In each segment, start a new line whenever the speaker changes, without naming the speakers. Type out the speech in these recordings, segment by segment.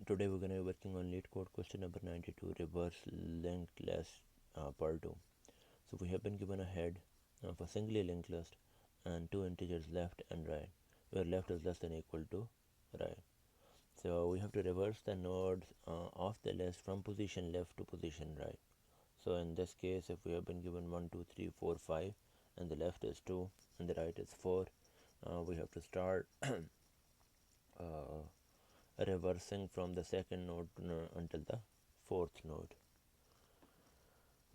Today we're going to be working on Leetcode question number 92, reverse linked list part 2. So we have been given a head of a singly linked list and two integers left and right, where left is less than equal to right. So we have to reverse the nodes of the list from position left to position right. So in this case, if we have been given 1, 2, 3, 4, 5 and the left is 2 and the right is 4, we have to start reversing from the second node until the fourth node.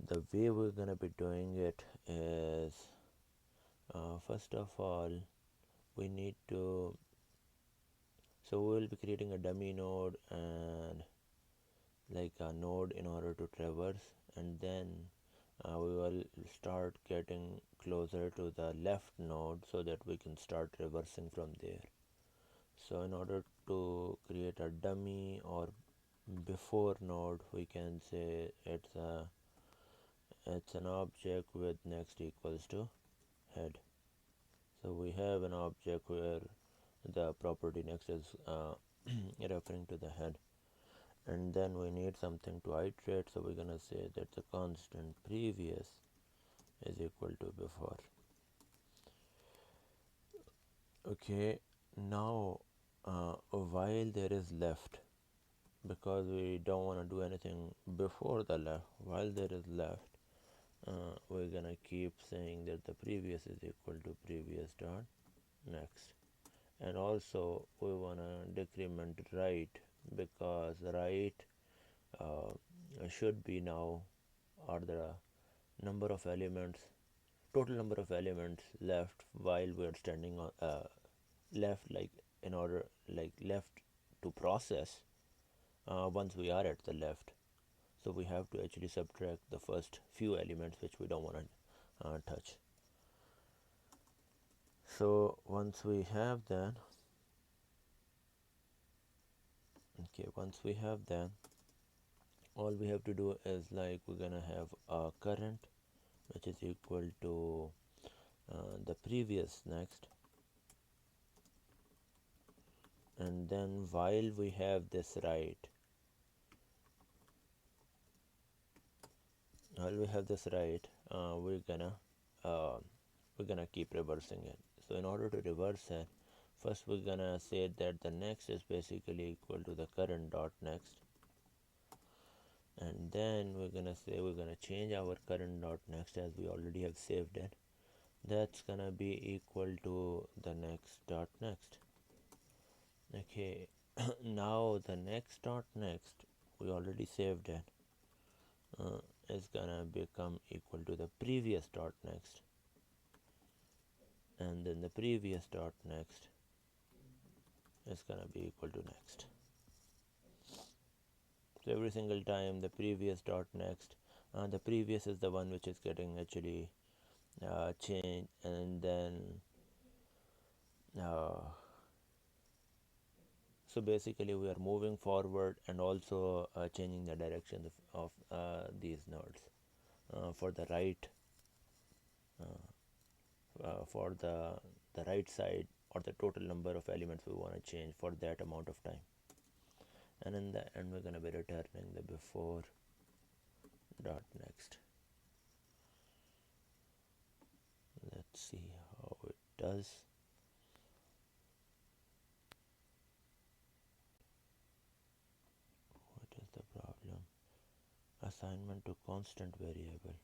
The way we're gonna be doing it is, first of all, we need to, so we will be creating a dummy node and like a node in order to traverse, and then we will start getting closer to the left node so that we can start reversing from there. So in order to create a dummy or before node, we can say it's an object with next equals to head. So we have an object where the property next is referring to the head, and then we need something to iterate, so we're gonna say that the constant previous is equal to before. Okay, now while there is left, because we don't want to do anything before the left, while there is left, we're gonna keep saying that the previous is equal to previous dot next, and also we wanna decrement right, because right should be now, or the number of elements, total number of elements left while we are standing on left, like in order, like left to process once we are at the left. So we have to actually subtract the first few elements which we don't want to touch. So once we have that, once we have that, all we have to do is, like, we're gonna have a current which is equal to the previous next, and then while we have this right, we're gonna keep reversing it. So in order to reverse it, first we're gonna say that the next is basically equal to the current dot next, and then we're gonna change our current dot next, as we already have saved it. That's gonna be equal to the next dot next. Okay, now the next dot next, we already saved it, is gonna become equal to the previous dot next, and then the previous dot next is gonna be equal to next. So every single time the previous dot next, the previous is the one which is getting actually changed, and then so basically we are moving forward and also changing the direction of these nodes for the right, for the right side, or the total number of elements we want to change for that amount of time. And in the end, we're going to be returning the before dot next. Let's see how it does. What is the problem? Assignment to constant variable.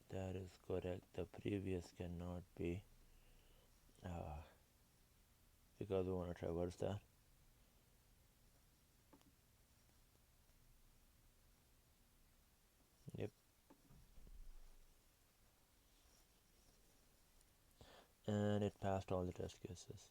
That is correct. The previous cannot be, because we want to traverse that. Yep. And it passed all the test cases.